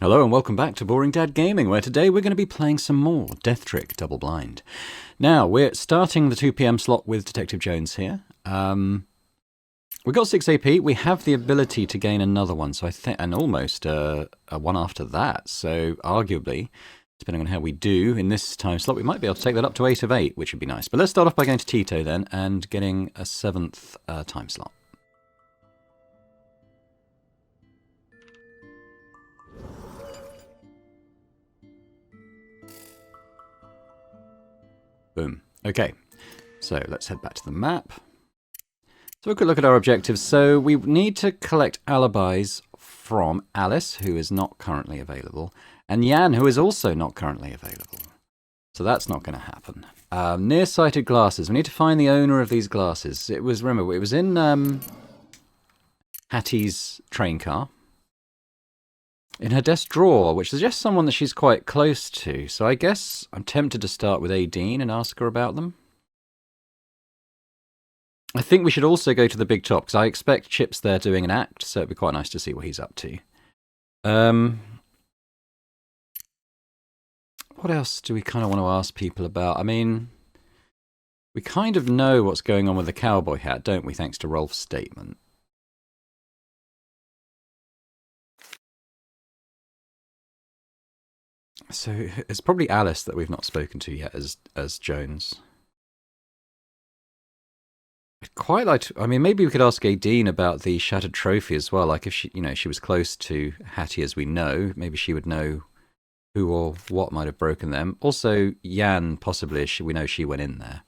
Hello and welcome back to Boring Dad Gaming, where today we're going to be playing some more Death Trick Double Blind. Now, we're starting the 2 PM slot with Detective Jones here. We've got 6 AP. We have the ability to gain another one, so I think, and almost a one after that. So, arguably, depending on how we do in this time slot, we might be able to take that up to 8 of 8, which would be nice. But let's start off by going to Tito then and getting a 7th time slot. Boom. Okay, so let's head back to the map. So a quick look at our objectives. So we need to collect alibis from Alice, who is not currently available, and Jan, who is also not currently available. So that's not going to happen. Nearsighted glasses. We need to find the owner of these glasses. It was, remember, it was in Hattie's train car. In her desk drawer, which suggests someone that she's quite close to. So I guess I'm tempted to start with Aideen and ask her about them. I think we should also go to the big top, because I expect Chip's there doing an act, so it'd be quite nice to see what he's up to. What else do we kind of want to ask people about? I mean, we kind of know what's going on with the cowboy hat, don't we, thanks to Rolf's statement. So it's probably Alice that we've not spoken to yet as Jones. I'd quite like to, I mean, maybe we could ask Aideen about the shattered trophy as well. Like if she, she was close to Hattie as we know, maybe she would know who or what might have broken them. Also, Jan possibly, we know she went in there,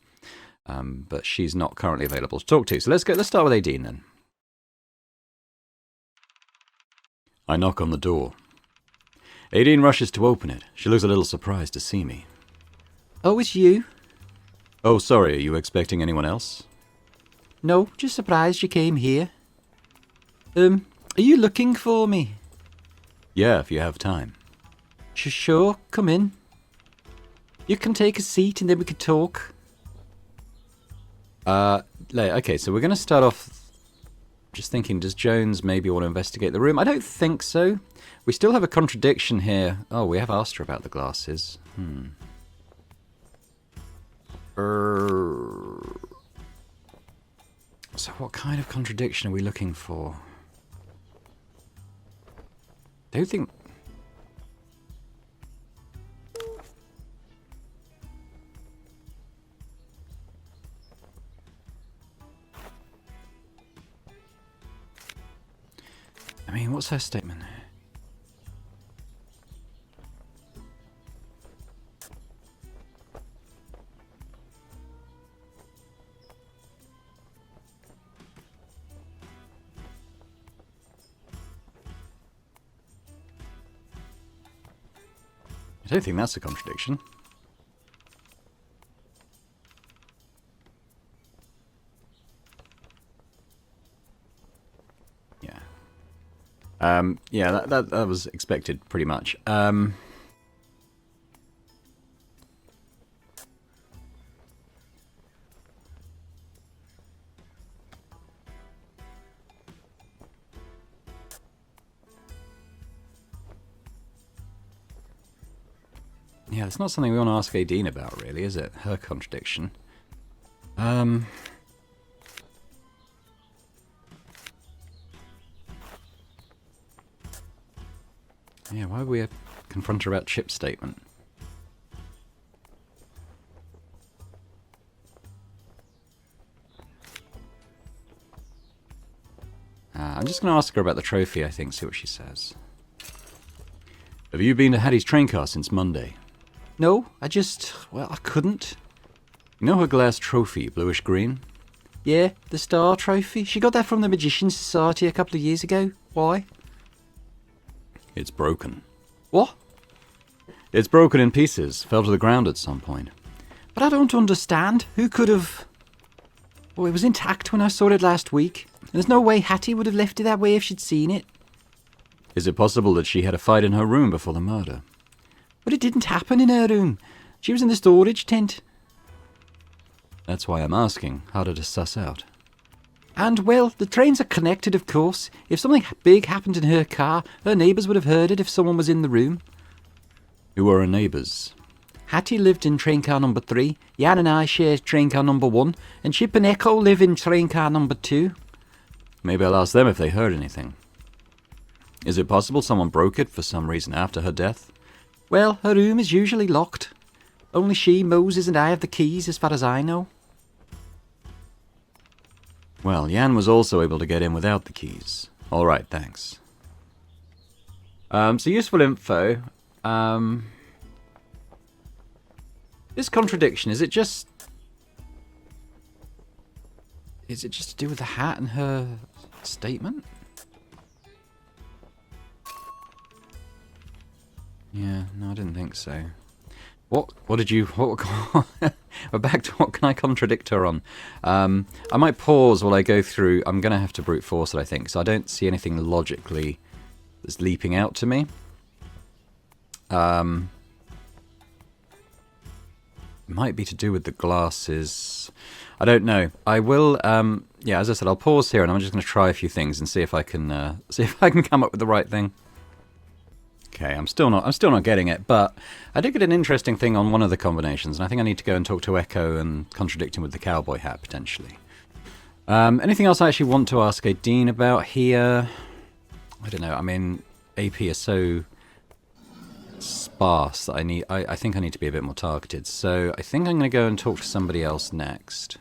but she's not currently available to talk to. So let's start with Aideen then. I knock on the door. Aideen rushes to open it. She looks a little surprised to see me. Oh, it's you? Oh, sorry, are you expecting anyone else? No, just surprised you came here. Are you looking for me? Yeah, if you have time. Sure, come in. You can take a seat and then we can talk. Okay, so we're going to start off just thinking, does Jones maybe want to investigate the room? I don't think so. We still have a contradiction here. Oh, we have asked her about the glasses. So what kind of contradiction are we looking for? Don't think... I mean, what's her statement? I don't think that's a contradiction. Yeah. Yeah, that was expected pretty much. Yeah, it's not something we want to ask Aideen about, really, is it? Her contradiction. Yeah, why would we confront her about Chip's statement? I'm just going to ask her about the trophy, I think, see what she says. Have you been to Hattie's train car since Monday? No, I couldn't. You know her glass trophy, bluish green? Yeah, the star trophy. She got that from the Magician's Society a couple of years ago. Why? It's broken. What? It's broken in pieces. Fell to the ground at some point. But I don't understand. Who could have... Well, it was intact when I saw it last week. There's no way Hattie would have left it that way if she'd seen it. Is it possible that she had a fight in her room before the murder? But it didn't happen in her room. She was in the storage tent. That's why I'm asking. Harder to suss out. And, well, the trains are connected, of course. If something big happened in her car, her neighbours would have heard it if someone was in the room. Who are her neighbours? Hattie lived in train car number 3, Jan and I share train car number 1, and Chip and Echo live in train car number 2. Maybe I'll ask them if they heard anything. Is it possible someone broke it for some reason after her death? Well, her room is usually locked. Only she, Moses, and I have the keys, as far as I know. Well, Jan was also able to get in without the keys. All right, thanks. So useful info. This contradiction, is it just to do with the hat and her statement? Yeah, no, I didn't think so. What did you... We're back to what can I contradict her on? I might pause while I go through... I'm going to have to brute force it, I think, so I don't see anything logically that's leaping out to me. It might be to do with the glasses. I don't know. I will... yeah, as I said, I'll pause here and I'm just going to try a few things and see if I can come up with the right thing. Okay, I'm still not getting it, but I did get an interesting thing on one of the combinations, and I think I need to go and talk to Echo and contradict him with the cowboy hat, potentially. Anything else I actually want to ask Aideen about here? I don't know, I mean, AP is so sparse that I think I need to be a bit more targeted, so I think I'm going to go and talk to somebody else next.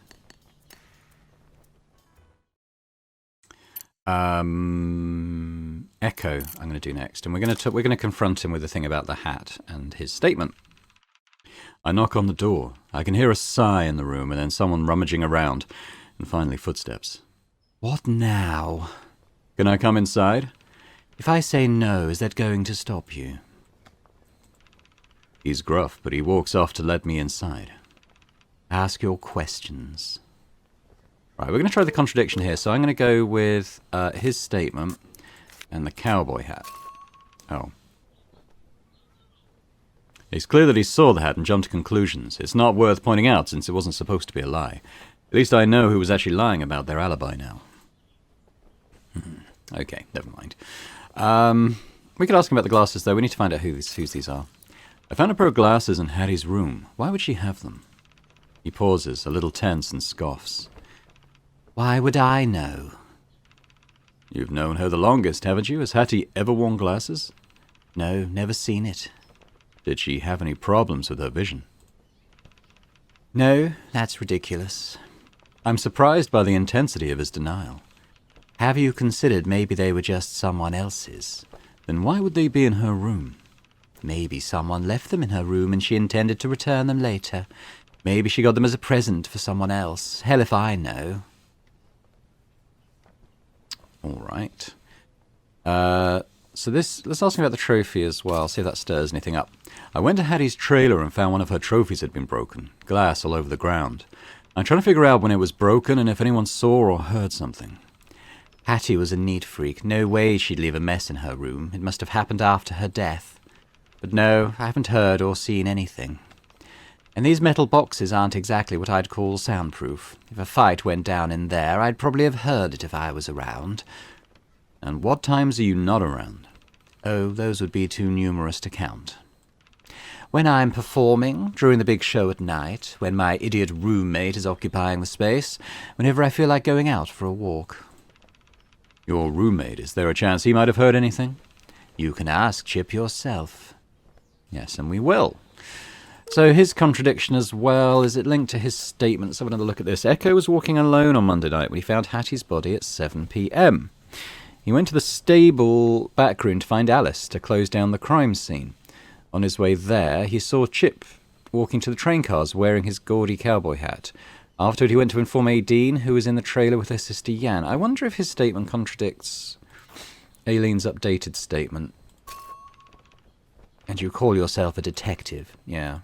Echo I'm going to do next, and we're going to confront him with the thing about the hat and his statement. I knock on the door. I can hear a sigh in the room, and then someone rummaging around, and finally footsteps. What now? Can I come inside? If I say no, is that going to stop you? He's gruff, but he walks off to let me inside. Ask your questions. Right, we're going to try the contradiction here, so I'm going to go with his statement and the cowboy hat. Oh. It's clear that he saw the hat and jumped to conclusions. It's not worth pointing out since it wasn't supposed to be a lie. At least I know who was actually lying about their alibi now. Okay, never mind. We could ask him about the glasses, though. We need to find out whose these are. I found a pair of glasses in Hattie's room. Why would she have them? He pauses, a little tense, and scoffs. Why would I know? You've known her the longest, haven't you? Has Hattie ever worn glasses? No, never seen it. Did she have any problems with her vision? No, that's ridiculous. I'm surprised by the intensity of his denial. Have you considered maybe they were just someone else's? Then why would they be in her room? Maybe someone left them in her room and she intended to return them later. Maybe she got them as a present for someone else. Hell if I know. All right. So let's ask him about the trophy as well, see if that stirs anything up. I went to Hattie's trailer and found one of her trophies had been broken. Glass all over the ground. I'm trying to figure out when it was broken and if anyone saw or heard something. Hattie was a neat freak. No way she'd leave a mess in her room. It must have happened after her death. But no, I haven't heard or seen anything. And these metal boxes aren't exactly what I'd call soundproof. If a fight went down in there, I'd probably have heard it if I was around. And what times are you not around? Oh, those would be too numerous to count. When I'm performing, during the big show at night, when my idiot roommate is occupying the space, whenever I feel like going out for a walk. Your roommate, is there a chance he might have heard anything? You can ask Chip yourself. Yes, and we will. So his contradiction as well, is it linked to his statement? Let's have another look at this. Echo was walking alone on Monday night when he found Hattie's body at 7 p.m. He went to the stable back room to find Alice to close down the crime scene. On his way there, he saw Chip walking to the train cars wearing his gaudy cowboy hat. Afterward, he went to inform Aideen, who was in the trailer with her sister Jan. I wonder if his statement contradicts Aileen's updated statement. And you call yourself a detective? Yeah.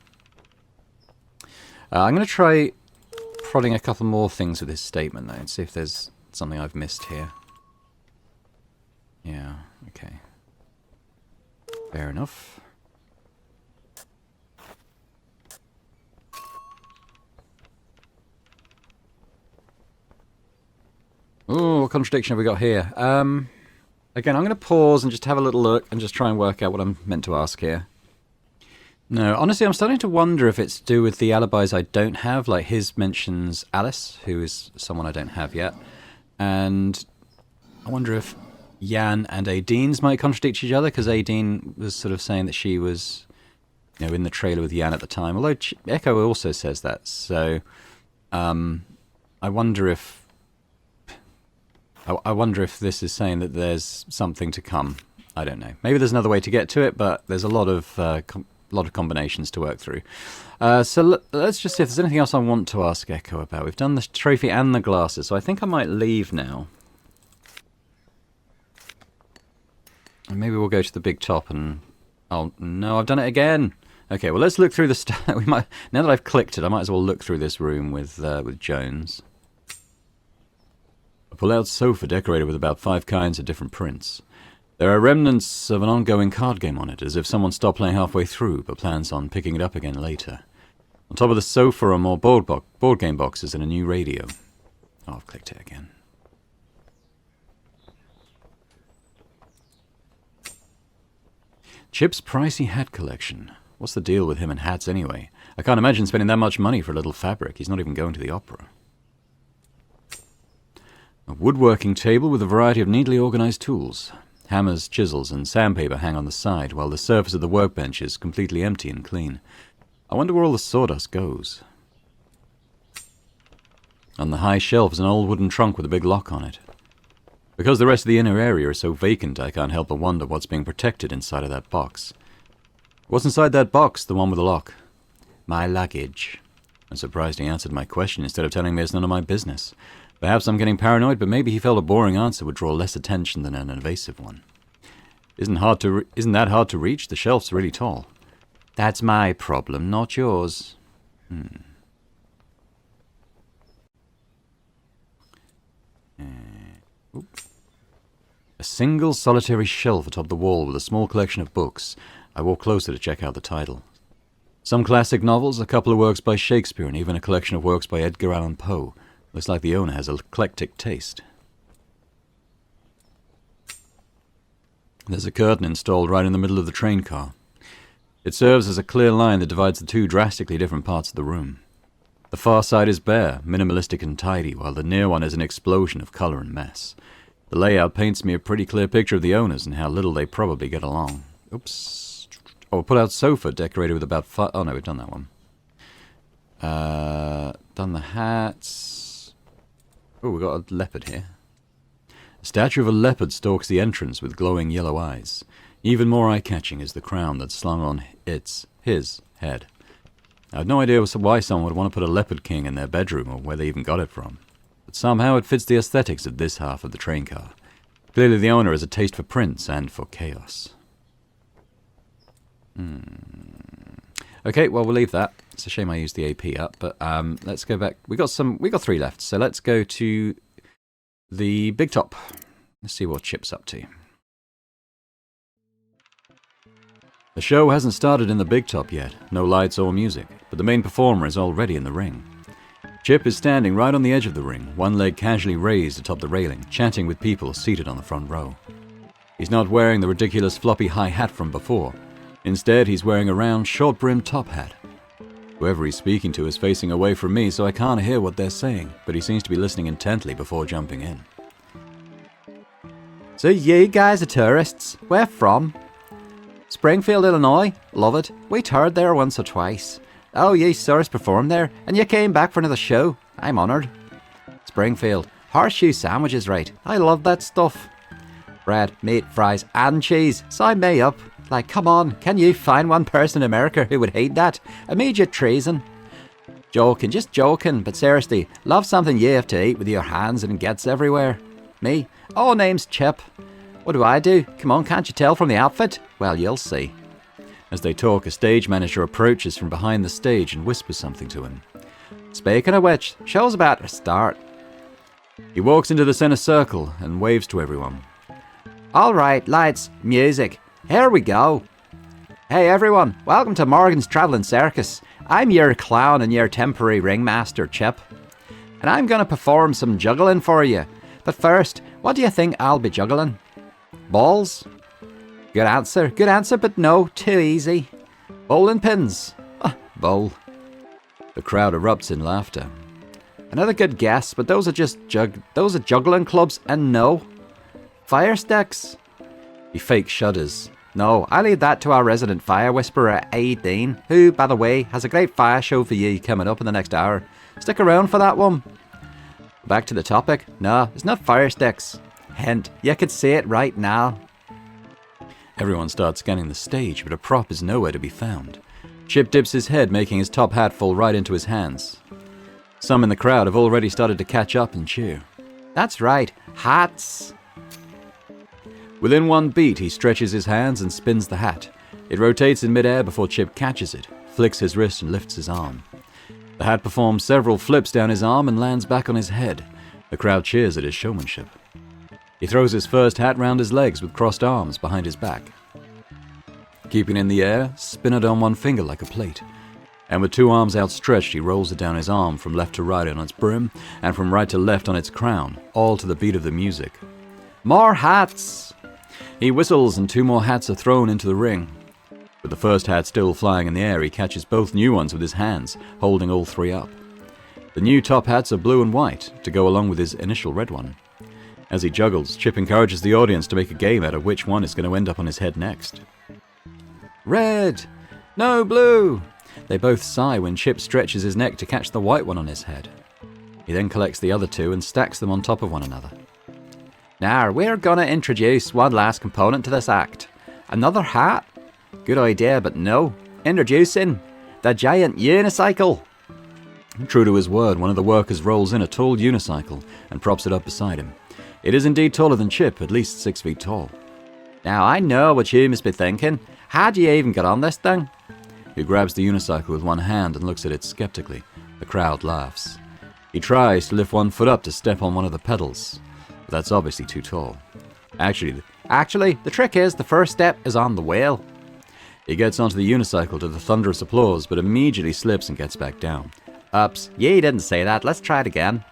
I'm going to try prodding a couple more things with his statement, though, and see if there's something I've missed here. Yeah, okay. Fair enough. what contradiction have we got here? Again, I'm going to pause and just have a little look and just try and work out what I'm meant to ask here. No, honestly, I'm starting to wonder if it's to do with the alibis I don't have. Like, his mentions Alice, who is someone I don't have yet. And I wonder if Jan and Aidine's might contradict each other, because Aidine was sort of saying that she was, in the trailer with Jan at the time. Although Echo also says that. So, I wonder if this is saying that there's something to come. I don't know. Maybe there's another way to get to it, but there's a lot of combinations to work through. So let's just see if there's anything else I want to ask Echo about. We've done the trophy and the glasses, so I think I might leave now. And maybe we'll go to the big top and... Oh, no, I've done it again! Okay, well, let's look through the stuff. Now that I've clicked it, I might as well look through this room with Jones. A pull-out sofa decorated with about 5 kinds of different prints. There are remnants of an ongoing card game on it, as if someone stopped playing halfway through, but plans on picking it up again later. On top of the sofa are more board game boxes and a new radio. Oh, I've clicked it again. Chip's pricey hat collection. What's the deal with him and hats anyway? I can't imagine spending that much money for a little fabric. He's not even going to the opera. A woodworking table with a variety of neatly organized tools. Hammers, chisels, and sandpaper hang on the side, while the surface of the workbench is completely empty and clean. I wonder where all the sawdust goes. On the high shelf is an old wooden trunk with a big lock on it. Because the rest of the inner area is so vacant, I can't help but wonder what's being protected inside of that box. What's inside that box, the one with the lock? My luggage. I'm surprised he answered my question instead of telling me it's none of my business. Perhaps I'm getting paranoid, but maybe he felt a boring answer would draw less attention than an evasive one. Isn't that hard to reach? The shelf's really tall. That's my problem, not yours. A single solitary shelf atop the wall with a small collection of books. I walk closer to check out the title. Some classic novels, a couple of works by Shakespeare, and even a collection of works by Edgar Allan Poe. Looks like the owner has eclectic taste. There's a curtain installed right in the middle of the train car. It serves as a clear line that divides the two drastically different parts of the room. The far side is bare, minimalistic and tidy, while the near one is an explosion of colour and mess. The layout paints me a pretty clear picture of the owners and how little they probably get along. Oops. Oh, a pull-out sofa decorated with about 5... Oh, no, we've done that one. Done the hats. Oh, we've got a leopard here. A statue of a leopard stalks the entrance with glowing yellow eyes. Even more eye-catching is the crown that's slung on his head. I have no idea why someone would want to put a leopard king in their bedroom or where they even got it from. But somehow it fits the aesthetics of this half of the train car. Clearly the owner has a taste for prints and for chaos. Okay, well, we'll leave that. It's a shame I used the AP up, but let's go back. We got 3 left, so let's go to the big top. Let's see what Chip's up to. The show hasn't started in the big top yet, no lights or music, but the main performer is already in the ring. Chip is standing right on the edge of the ring, one leg casually raised atop the railing, chatting with people seated on the front row. He's not wearing the ridiculous floppy high hat from before. Instead, he's wearing a round, short-brimmed top hat. Whoever he's speaking to is facing away from me, so I can't hear what they're saying, but he seems to be listening intently before jumping in. So you guys are tourists? Where from? Springfield, Illinois. Love it. We toured there once or twice. Oh, ye saw us perform there, and you came back for another show. I'm honoured. Springfield. Horseshoe sandwiches, right. I love that stuff. Bread, meat, fries, and cheese. Sign me up. Like, come on, can you find one person in America who would hate that? Immediate treason. Joking, just joking, but seriously, love something you have to eat with your hands and it gets everywhere. Me? Oh, name's Chip. What do I do? Come on, can't you tell from the outfit? Well, you'll see. As they talk, a stage manager approaches from behind the stage and whispers something to him. Speaking of which, show's about to start. He walks into the centre circle and waves to everyone. All right, lights, music. Here we go. Hey everyone, welcome to Morgan's Travelling Circus. I'm your clown and your temporary ringmaster, Chip. And I'm going to perform some juggling for you. But first, what do you think I'll be juggling? Balls? Good answer, but no, too easy. Bowling pins. Bowl. The crowd erupts in laughter. Another good guess, but those are just juggling clubs, and no. Fire sticks. He fake shudders. No, I leave that to our resident fire whisperer, A. Dean, who, by the way, has a great fire show for you coming up in the next hour. Stick around for that one. Back to the topic. No, it's not fire sticks. Hint, you could see it right now. Everyone starts scanning the stage, but a prop is nowhere to be found. Chip dips his head, making his top hat fall right into his hands. Some in the crowd have already started to catch up and cheer. That's right, hats. Within one beat, he stretches his hands and spins the hat. It rotates in midair before Chip catches it, flicks his wrist and lifts his arm. The hat performs several flips down his arm and lands back on his head. The crowd cheers at his showmanship. He throws his first hat round his legs with crossed arms behind his back. Keeping in the air, spin it on one finger like a plate. And with two arms outstretched, he rolls it down his arm from left to right on its brim and from right to left on its crown, all to the beat of the music. More hats! He whistles and two more hats are thrown into the ring. With the first hat still flying in the air, he catches both new ones with his hands, holding all three up. The new top hats are blue and white, to go along with his initial red one. As he juggles, Chip encourages the audience to make a game out of which one is going to end up on his head next. Red! No, blue! They both sigh when Chip stretches his neck to catch the white one on his head. He then collects the other two and stacks them on top of one another. Now, we're gonna introduce one last component to this act. Another hat? Good idea, but no. Introducing the giant unicycle. True to his word, one of the workers rolls in a tall unicycle and props it up beside him. It is indeed taller than Chip, at least 6 feet tall. Now, I know what you must be thinking. How do you even get on this thing? He grabs the unicycle with one hand and looks at it skeptically. The crowd laughs. He tries to lift one foot up to step on one of the pedals, but that's obviously too tall. Actually, the trick is the first step is on the wheel. He gets onto the unicycle to the thunderous applause, but immediately slips and gets back down. Oops, you didn't say that. Let's try it again.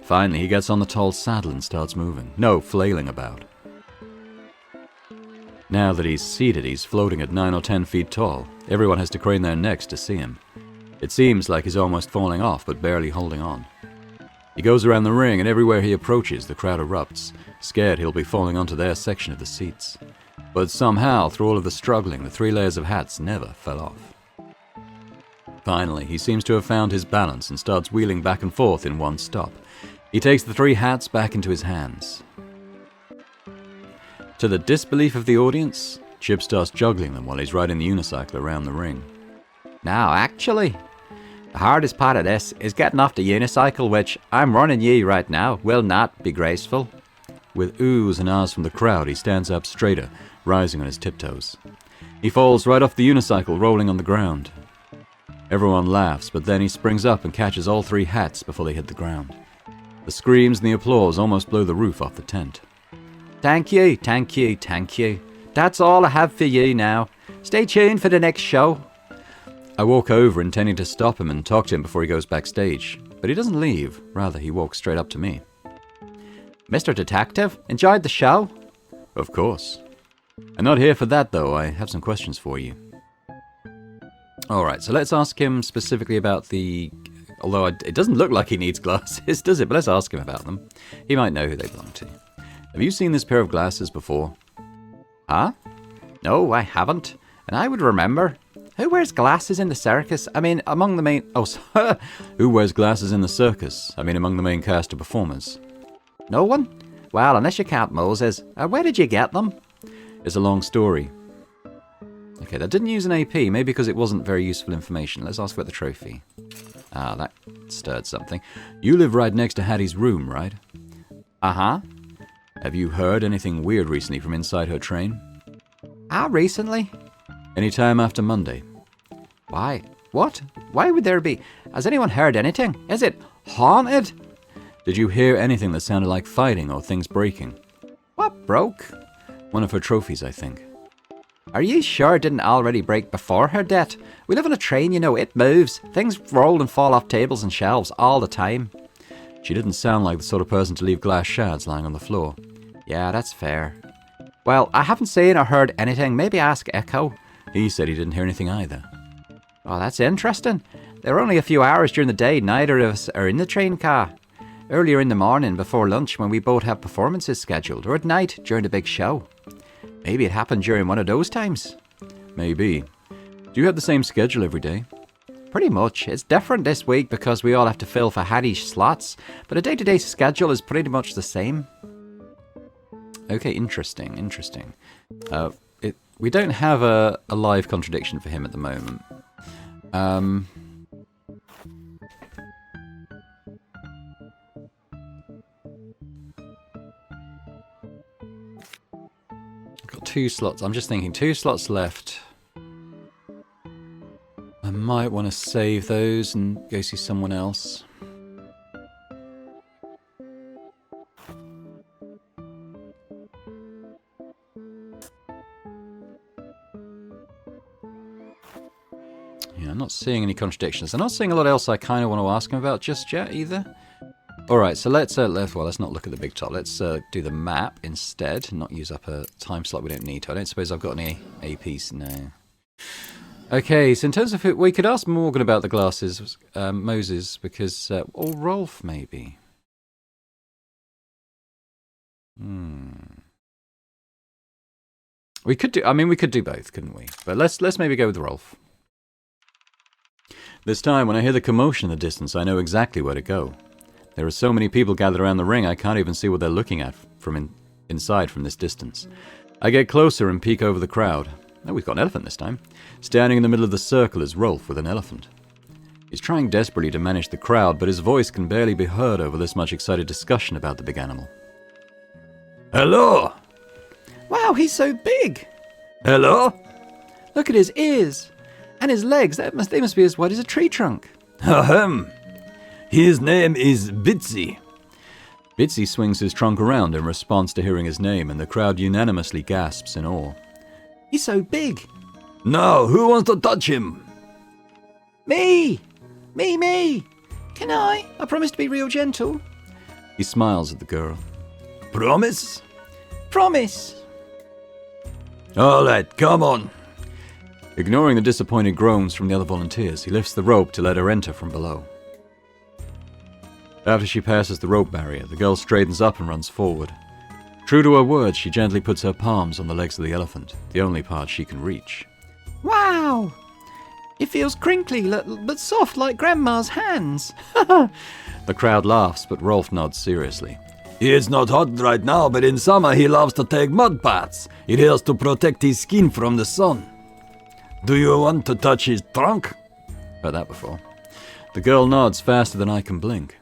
Finally, he gets on the tall saddle and starts moving. No, flailing about. Now that he's seated, he's floating at 9 or 10 feet tall. Everyone has to crane their necks to see him. It seems like he's almost falling off, but barely holding on. He goes around the ring, and everywhere he approaches, the crowd erupts, scared he'll be falling onto their section of the seats. But somehow, through all of the struggling, the 3 layers of hats never fell off. Finally, he seems to have found his balance and starts wheeling back and forth in one stop. He takes the 3 hats back into his hands. To the disbelief of the audience, Chip starts juggling them while he's riding the unicycle around the ring. Now, actually, the hardest part of this is getting off the unicycle, which I'm running you right now will not be graceful. With oohs and ahs from the crowd, he stands up straighter, rising on his tiptoes. He falls right off the unicycle, rolling on the ground. Everyone laughs, but then he springs up and catches all 3 hats before they hit the ground. The screams and the applause almost blow the roof off the tent. Thank you, thank you, thank you. That's all I have for you now. Stay tuned for the next show. I walk over, intending to stop him and talk to him before he goes backstage, but he doesn't leave. Rather, he walks straight up to me. Mr. Detective, enjoyed the show? Of course. I'm not here for that, though. I have some questions for you. Alright, so let's ask him specifically about the... Although it doesn't look like he needs glasses, does it? But let's ask him about them. He might know who they belong to. Have you seen this pair of glasses before? Huh? No, I haven't. And I would remember. Who wears glasses in the circus? I mean, among the main... Oh, who wears glasses in the circus? I mean, among the main cast of performers. No one? Well, unless you count Moses. Where did you get them? It's a long story. Okay, that didn't use an AP, maybe because it wasn't very useful information. Let's ask about the trophy. Ah, that stirred something. You live right next to Hattie's room, right? Uh-huh. Have you heard anything weird recently from inside her train? Recently? Any time after Monday. Why? What? Why would there be? Has anyone heard anything? Is it haunted? Did you hear anything that sounded like fighting or things breaking? What broke? One of her trophies, I think. Are you sure it didn't already break before her death? We live on a train, you know, it moves. Things roll and fall off tables and shelves all the time. She didn't sound like the sort of person to leave glass shards lying on the floor. Yeah, that's fair. Well, I haven't seen or heard anything. Maybe ask Echo. He said he didn't hear anything either. Oh, that's interesting. There are only a few hours during the day. Neither of us are in the train car. Earlier in the morning, before lunch, when we both have performances scheduled, or at night, during the big show. Maybe it happened during one of those times. Maybe. Do you have the same schedule every day? Pretty much. It's different this week because we all have to fill for Hattie's slots, but a day-to-day schedule is pretty much the same. Okay, interesting. We don't have a live contradiction for him at the moment. Got 2 slots. I'm just thinking 2 slots left. I might want to save those and go see someone else. Yeah, I'm not seeing any contradictions. I'm not seeing a lot else I kind of want to ask him about just yet either. Alright, so let's not look at the big top. Let's do the map instead, and not use up a time slot we don't need to. I don't suppose I've got any APs now. Okay, so in terms of we could ask Morgan about the glasses, Moses, because... or Rolf, maybe. We could do both, couldn't we? But let's maybe go with Rolf. This time, when I hear the commotion in the distance, I know exactly where to go. There are so many people gathered around the ring, I can't even see what they're looking at from inside from this distance. I get closer and peek over the crowd. Oh, we've got an elephant this time. Standing in the middle of the circle is Rolf with an elephant. He's trying desperately to manage the crowd, but his voice can barely be heard over this much excited discussion about the big animal. Hello! Wow, he's so big! Hello? Look at his ears! And his legs, they must be as wide as a tree trunk. Ahem. His name is Bitsy. Bitsy swings his trunk around in response to hearing his name, and the crowd unanimously gasps in awe. He's so big. Now, who wants to touch him? Me! Me! Can I? I promise to be real gentle. He smiles at the girl. Promise? Promise! Alright, come on. Ignoring the disappointed groans from the other volunteers, he lifts the rope to let her enter from below. After she passes the rope barrier, the girl straightens up and runs forward. True to her word, she gently puts her palms on the legs of the elephant, the only part she can reach. Wow! It feels crinkly, but soft like Grandma's hands. The crowd laughs, but Rolf nods seriously. It's not hot right now, but in summer he loves to take mud baths. It helps to protect his skin from the sun. Do you want to touch his trunk? Heard that before. The girl nods faster than I can blink.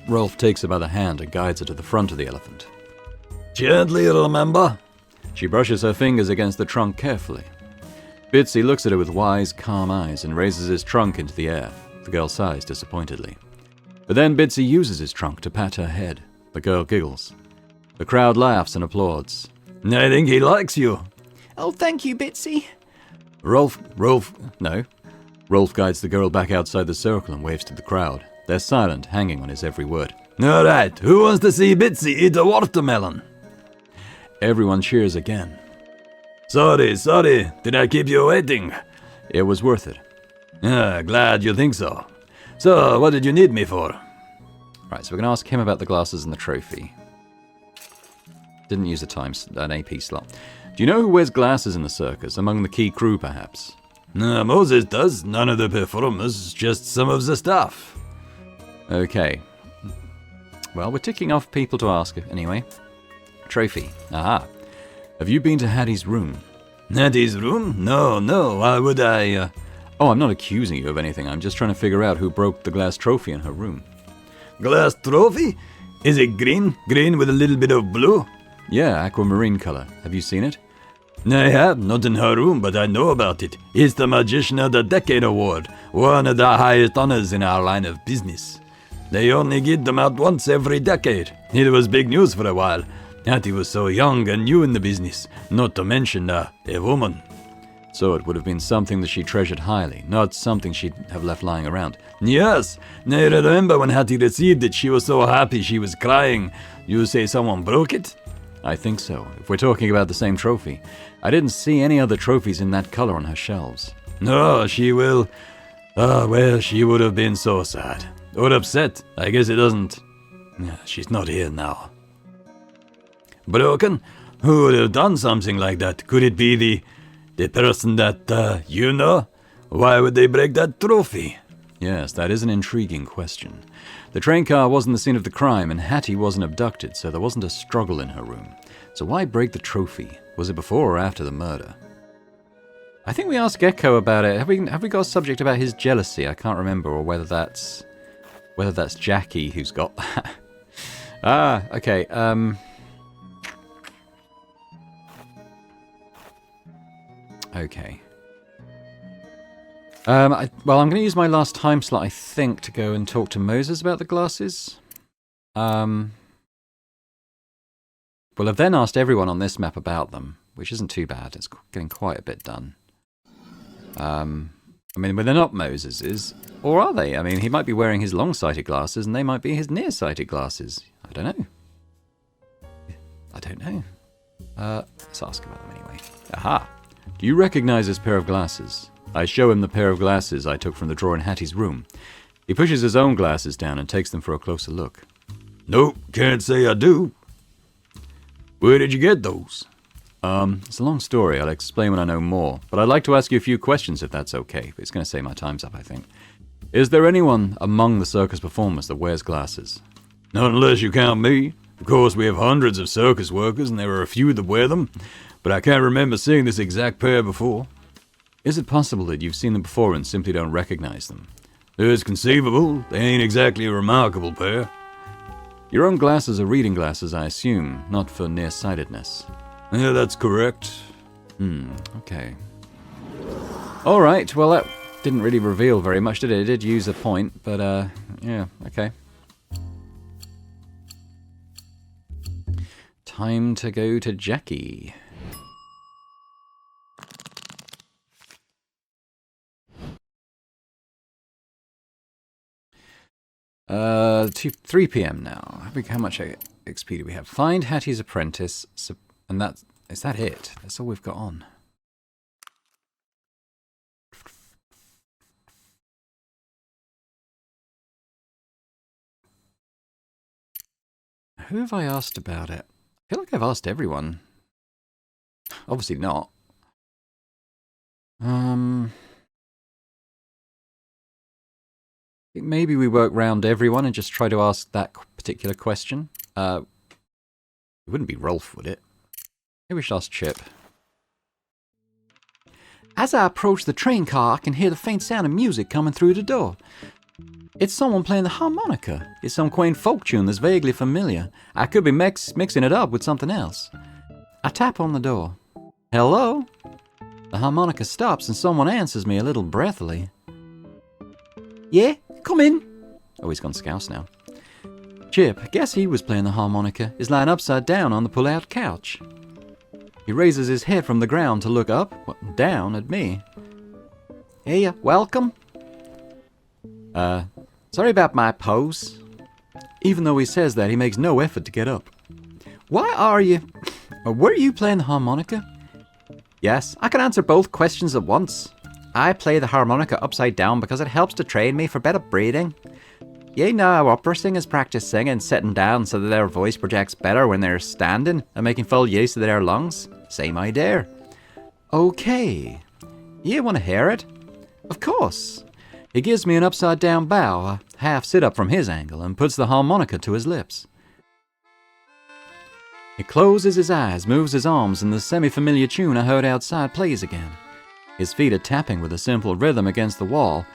Rolf takes her by the hand and guides her to the front of the elephant. Gently, remember? She brushes her fingers against the trunk carefully. Bitsy looks at her with wise, calm eyes and raises his trunk into the air. The girl sighs disappointedly. But then Bitsy uses his trunk to pat her head. The girl giggles. The crowd laughs and applauds. I think he likes you. Oh, thank you, Bitsy. Rolf guides the girl back outside the circle and waves to the crowd. They're silent, hanging on his every word. Alright, who wants to see Bitsy eat a watermelon? Everyone cheers again. Sorry, did I keep you waiting? It was worth it. Glad you think so. So, what did you need me for? Right, so we're going to ask him about the glasses and the trophy. Didn't use an AP slot. Do you know who wears glasses in the circus, among the key crew perhaps? Moses does. None of the performers, just some of the staff. Okay. Well, we're ticking off people to ask anyway. Trophy. Aha. Have you been to Hattie's room? Hattie's room? No, why would I? Oh, I'm not accusing you of anything. I'm just trying to figure out who broke the glass trophy in her room. Glass trophy? Is it green? Green with a little bit of blue? Yeah, aquamarine color. Have you seen it? I have, not in her room, but I know about it. It's the Magician of the Decade Award, one of the highest honors in our line of business. They only give them out once every decade. It was big news for a while. Hattie was so young and new in the business, not to mention a woman. So it would have been something that she treasured highly, not something she'd have left lying around. Yes, I remember when Hattie received it, she was so happy she was crying. You say someone broke it? I think so, if we're talking about the same trophy. I didn't see any other trophies in that color on her shelves. No, she will. Well, she would have been so sad. Or upset. I guess it doesn't. She's not here now. Broken? Who would have done something like that? Could it be the person that, you know? Why would they break that trophy? Yes, that is an intriguing question. The train car wasn't the scene of the crime, and Hattie wasn't abducted, so there wasn't a struggle in her room. So why break the trophy? Was it before or after the murder? I think we asked Gecko about it. Have we got a subject about his jealousy? I can't remember, or whether that's Jackie who's got that. Okay. Okay. I'm going to use my last time slot, I think, to go and talk to Moses about the glasses. Well, I've then asked everyone on this map about them, which isn't too bad. It's getting quite a bit done. I mean, well, they're not Moses's, or are they? I mean, he might be wearing his long-sighted glasses, and they might be his near-sighted glasses. I don't know. Let's ask about them anyway. Aha! Do you recognize this pair of glasses? I show him the pair of glasses I took from the drawer in Hattie's room. He pushes his own glasses down and takes them for a closer look. Nope, can't say I do. Where did you get those? It's a long story. I'll explain when I know more. But I'd like to ask you a few questions if that's okay. It's going to say my time's up, I think. Is there anyone among the circus performers that wears glasses? Not unless you count me. Of course, we have hundreds of circus workers, and there are a few that wear them. But I can't remember seeing this exact pair before. Is it possible that you've seen them before and simply don't recognize them? It's conceivable. They ain't exactly a remarkable pair. Your own glasses are reading glasses, I assume, not for nearsightedness. Yeah, that's correct. Okay. Alright, well that didn't really reveal very much, did it? It did use a point, but yeah, okay. Time to go to Jackie. 3 p.m. now. How much XP do we have? Find Hattie's apprentice, and is that it? That's all we've got on. Who have I asked about it? I feel like I've asked everyone. Obviously not. Maybe we work round everyone and just try to ask that particular question. It wouldn't be Rolf, would it? Maybe we should ask Chip. As I approach the train car, I can hear the faint sound of music coming through the door. It's someone playing the harmonica. It's some quaint folk tune that's vaguely familiar. I could be mixing it up with something else. I tap on the door. Hello? The harmonica stops and someone answers me a little breathily. Yeah? Come in. Oh, he's gone scouse now. Chip, guess he was playing the harmonica, is lying upside down on the pull-out couch. He raises his head from the ground to look up, down at me. Hey, welcome. Sorry about my pose. Even though he says that, he makes no effort to get up. Why are you... were you playing the harmonica? Yes, I can answer both questions at once. I play the harmonica upside down because it helps to train me for better breathing. You know how opera singers practice singing sitting down so that their voice projects better when they're standing and making full use of their lungs? Same idea. Okay. You want to hear it? Of course. He gives me an upside down bow, a half sit up from his angle, and puts the harmonica to his lips. He closes his eyes, moves his arms, and the semi-familiar tune I heard outside plays again. His feet are tapping with a simple rhythm against the wall.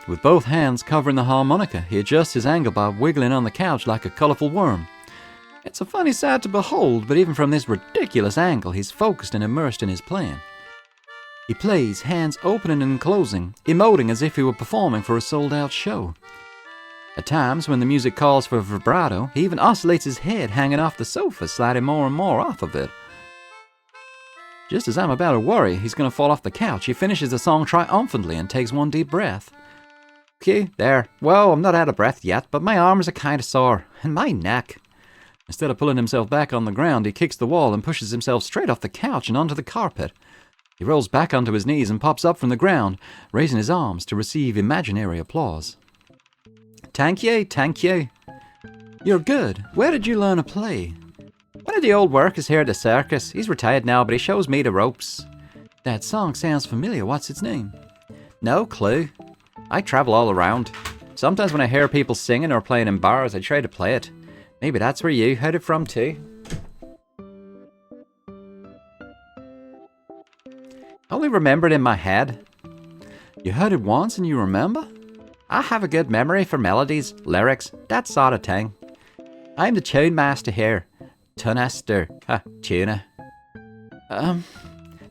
With both hands covering the harmonica, he adjusts his angle by wiggling on the couch like a colourful worm. It's a funny sight to behold, but even from this ridiculous angle, he's focused and immersed in his playing. He plays, hands opening and closing, emoting as if he were performing for a sold-out show. At times, when the music calls for vibrato, he even oscillates his head hanging off the sofa, sliding more and more off of it. Just as I'm about to worry he's going to fall off the couch, he finishes the song triumphantly and takes one deep breath. Okay, there. Well, I'm not out of breath yet, but my arms are kind of sore, and my neck. Instead of pulling himself back on the ground, he kicks the wall and pushes himself straight off the couch and onto the carpet. He rolls back onto his knees and pops up from the ground, raising his arms to receive imaginary applause. Thank you, thank you. You're good. Where did you learn to play? One of the old workers here at the circus. He's retired now, but he shows me the ropes. That song sounds familiar. What's its name? No clue. I travel all around. Sometimes when I hear people singing or playing in bars, I try to play it. Maybe that's where you heard it from too. I only remember it in my head. You heard it once and you remember? I have a good memory for melodies, lyrics, that sort of thing. I'm the tune master here. Tunester. Tuna.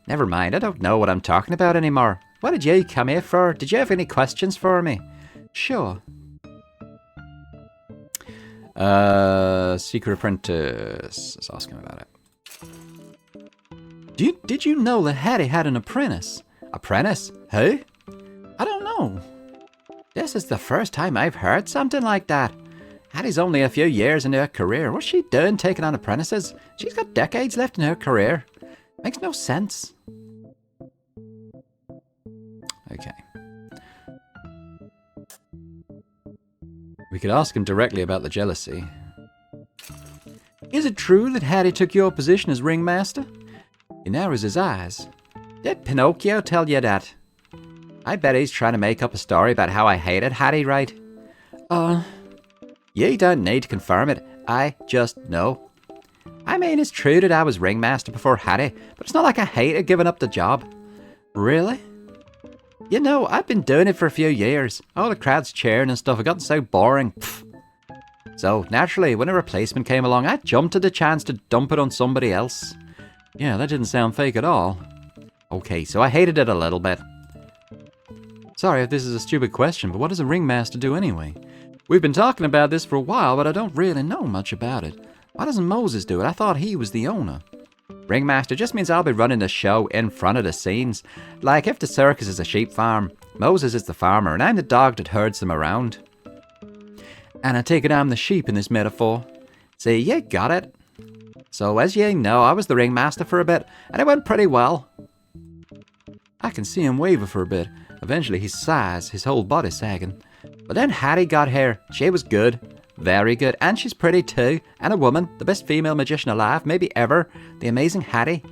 Never mind, I don't know what I'm talking about anymore. What did you come here for? Did you have any questions for me? Sure. Secret Apprentice. Let's ask him about it. Did you know that Hattie had an apprentice? Apprentice? Who? I don't know. This is the first time I've heard something like that. Hattie's only a few years into her career. What's she doing taking on apprentices? She's got decades left in her career. Makes no sense. Okay. We could ask him directly about the jealousy. Is it true that Hattie took your position as ringmaster? He narrows his eyes. Did Pinocchio tell you that? I bet he's trying to make up a story about how I hated Hattie, right? You don't need to confirm it. I just know. I mean, it's true that I was ringmaster before Hattie, but it's not like I hated giving up the job. Really? You know, I've been doing it for a few years. All the crowds cheering and stuff had gotten so boring. Pfft. So, naturally, when a replacement came along, I jumped at the chance to dump it on somebody else. Yeah, that didn't sound fake at all. Okay, so I hated it a little bit. Sorry if this is a stupid question, but what does a ringmaster do anyway? We've been talking about this for a while, but I don't really know much about it. Why doesn't Moses do it? I thought he was the owner. Ringmaster just means I'll be running the show in front of the scenes. Like if the circus is a sheep farm, Moses is the farmer, and I'm the dog that herds them around. And I take it I'm the sheep in this metaphor. See, you got it. So as you know, I was the ringmaster for a bit, and it went pretty well. I can see him waver for a bit. Eventually he sighs, his whole body sagging. But then Hattie got here. She was good. Very good. And she's pretty too. And a woman. The best female magician alive, maybe ever. The Amazing Hattie.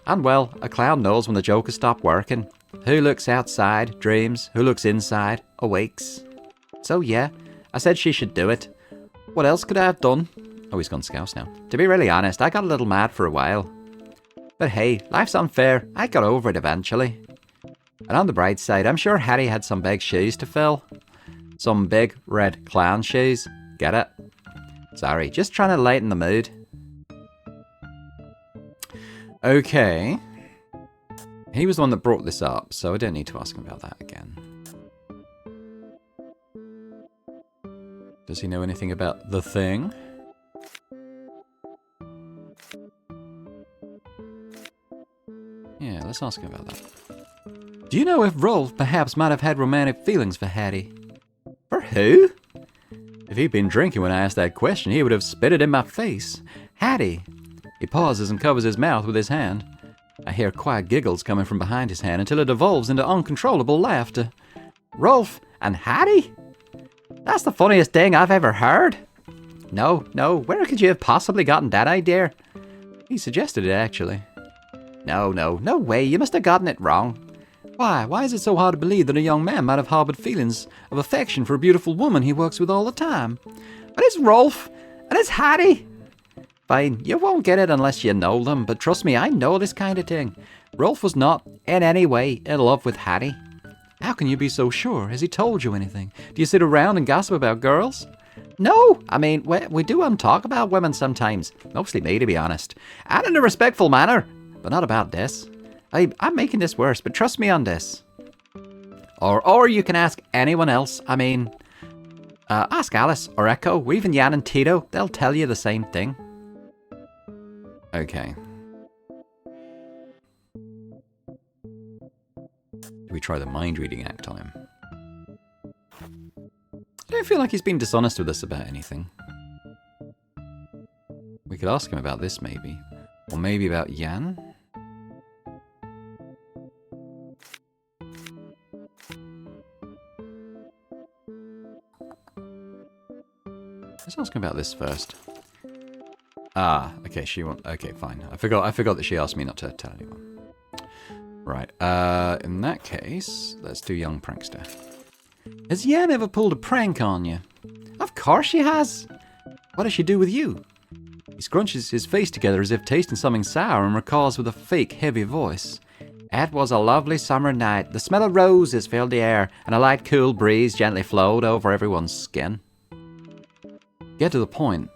And well, a clown knows when the joke has stopped working. Who looks outside, dreams. Who looks inside, awakes. So yeah, I said she should do it. What else could I have done? Oh, he's gone scouse now. To be really honest, I got a little mad for a while. But hey, life's unfair. I got over it eventually. And on the bright side, I'm sure Hattie had some big shoes to fill. Some big red clown shoes. Get it? Sorry, just trying to lighten the mood. Okay. He was the one that brought this up, so I don't need to ask him about that again. Does he know anything about the thing? Yeah, let's ask him about that. Do you know if Rolf perhaps might have had romantic feelings for Hattie? For who? If he'd been drinking when I asked that question, he would have spit it in my face. Hattie. He pauses and covers his mouth with his hand. I hear quiet giggles coming from behind his hand until it evolves into uncontrollable laughter. Rolf and Hattie? That's the funniest thing I've ever heard. No, where could you have possibly gotten that idea? He suggested it, actually. No way, you must have gotten it wrong. Why is it so hard to believe that a young man might have harbored feelings of affection for a beautiful woman he works with all the time? But it's Rolf, and it's Hattie. Fine, you won't get it unless you know them, but trust me, I know this kind of thing. Rolf was not, in any way, in love with Hattie. How can you be so sure? Has he told you anything? Do you sit around and gossip about girls? No, I mean, we do talk about women sometimes. Mostly me, to be honest. And in a respectful manner, but not about this. I'm making this worse, but trust me on this. Or you can ask anyone else. I mean, ask Alice or Echo or even Jan and Tito. They'll tell you the same thing. Okay. Do we try the mind-reading act on him? I don't feel like he's been dishonest with us about anything. We could ask him about this, maybe. Or maybe about Jan? Let's ask him about this first. Ah, okay, okay, fine. I forgot that she asked me not to tell anyone. Right, in that case, let's do young prankster. Has Jan ever pulled a prank on you? Of course she has. What does she do with you? He scrunches his face together as if tasting something sour and recalls with a fake, heavy voice. It was a lovely summer night. The smell of roses filled the air, and a light, cool breeze gently flowed over everyone's skin. Get to the point.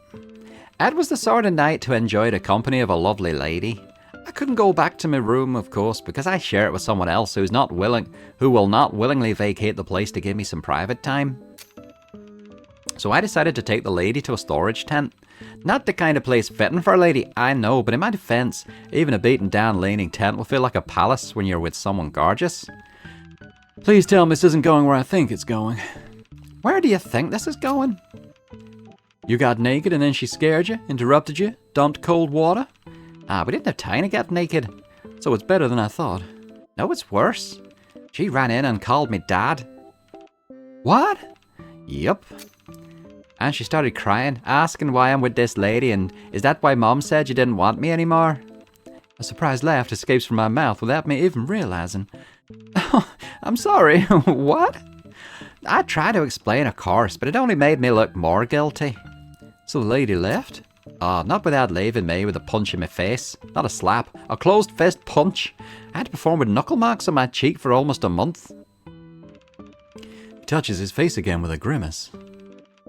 It was the sort of night to enjoy the company of a lovely lady. I couldn't go back to my room, of course, because I share it with someone else who will not willingly vacate the place to give me some private time. So I decided to take the lady to a storage tent. Not the kind of place fitting for a lady, I know, but in my defense, even a beaten down leaning tent will feel like a palace when you're with someone gorgeous. Please tell me this isn't going where I think it's going. Where do you think this is going? You got naked and then she scared you, interrupted you, dumped cold water? Ah, we didn't have time to get naked, so it's better than I thought. No, it's worse. She ran in and called me Dad. What? Yup. And she started crying, asking why I'm with this lady, and is that why Mom said you didn't want me anymore? A surprised laugh escapes from my mouth without me even realizing. Oh, I'm sorry, what? I tried to explain, of course, but it only made me look more guilty. So the lady left? Oh, not without leaving me with a punch in my face. Not a slap, a closed fist punch. I had to perform with knuckle marks on my cheek for almost a month. He touches his face again with a grimace.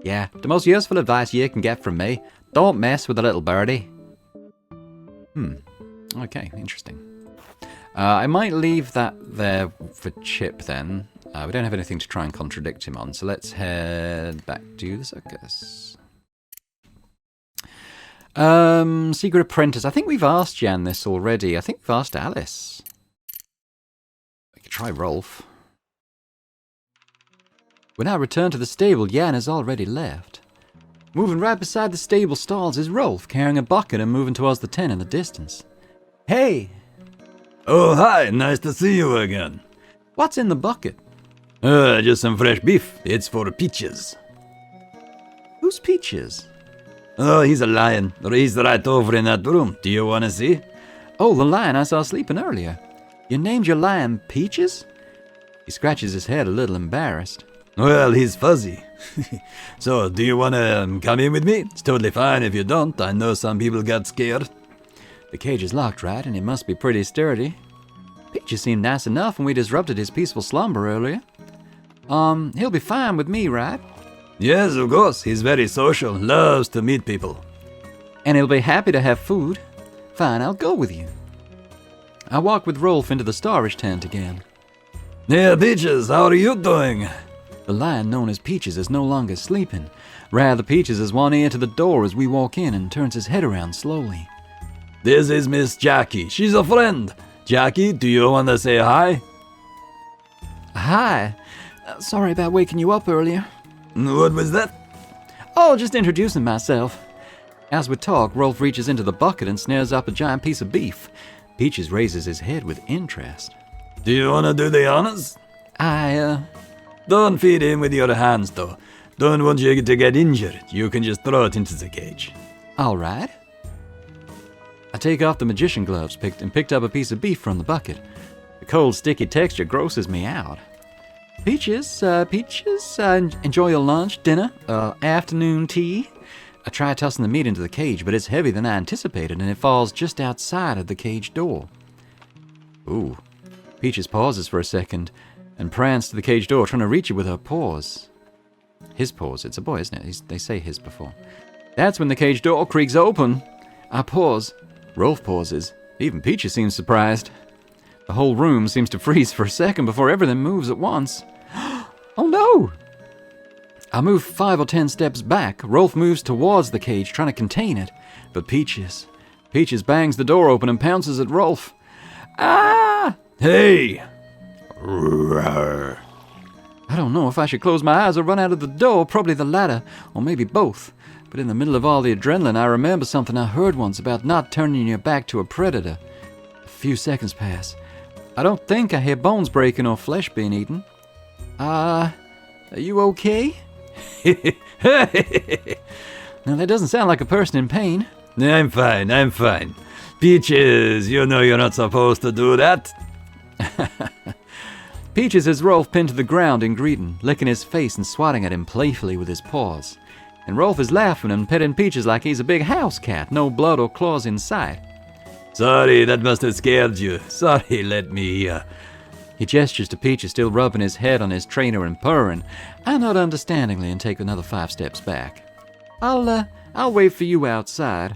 Yeah, the most useful advice you can get from me. Don't mess with a little birdie. Okay, interesting. I might leave that there for Chip then. We don't have anything to try and contradict him on, so let's head back to the circus. Secret Apprentice. I think we've asked Jan this already. I think we've asked Alice. We could try Rolf. When I return to the stable, Jan has already left. Moving right beside the stable stalls is Rolf, carrying a bucket and moving towards the tent in the distance. Hey! Oh, hi, nice to see you again. What's in the bucket? Just some fresh beef. It's for Peaches. Who's Peaches? Oh, he's a lion. He's right over in that room. Do you want to see? Oh, the lion I saw sleeping earlier. You named your lion Peaches? He scratches his head a little embarrassed. Well, he's fuzzy. So, do you want to come in with me? It's totally fine if you don't. I know some people got scared. The cage is locked, right? And it must be pretty sturdy. Peaches seemed nice enough when we disrupted his peaceful slumber earlier. He'll be fine with me, right? Yes, of course. He's very social. Loves to meet people. And he'll be happy to have food. Fine, I'll go with you. I walk with Rolf into the storage tent again. Hey, Peaches, how are you doing? The lion known as Peaches is no longer sleeping. Rather, Peaches has one ear to the door as we walk in and turns his head around slowly. This is Miss Jackie. She's a friend. Jackie, do you want to say hi? Hi. Sorry about waking you up earlier. What was that? Oh, just introducing myself. As we talk, Rolf reaches into the bucket and snares up a giant piece of beef. Peaches raises his head with interest. Do you want to do the honors? Don't feed him with your hands, though. Don't want you to get injured. You can just throw it into the cage. All right. I take off the magician gloves picked up a piece of beef from the bucket. The cold, sticky texture grosses me out. Peaches, enjoy your lunch, dinner, afternoon tea. I try tossing the meat into the cage, but it's heavier than I anticipated, and it falls just outside of the cage door. Ooh. Peaches pauses for a second and prance to the cage door, trying to reach it with her paws. His paws. It's a boy, isn't it? They say his before. That's when the cage door creaks open. I pause. Rolf pauses. Even Peaches seems surprised. The whole room seems to freeze for a second before everything moves at once. Oh no! I move 5 or 10 steps back. Rolf moves towards the cage, trying to contain it. But Peaches bangs the door open and pounces at Rolf. Ah! Hey! Roar. I don't know if I should close my eyes or run out of the door, probably the latter, or maybe both. But in the middle of all the adrenaline, I remember something I heard once about not turning your back to a predator. A few seconds pass. I don't think I hear bones breaking or flesh being eaten. Are you okay? Now, that doesn't sound like a person in pain. I'm fine. Peaches, you know you're not supposed to do that. Peaches has Rolf pinned to the ground in greeting, licking his face and swatting at him playfully with his paws. And Rolf is laughing and petting Peaches like he's a big house cat, no blood or claws in sight. Sorry, that must have scared you. Sorry, let me, He gestures to Peaches, still rubbing his head on his trainer and purring. I nod understandingly and take another 5 steps back. I'll wait for you outside.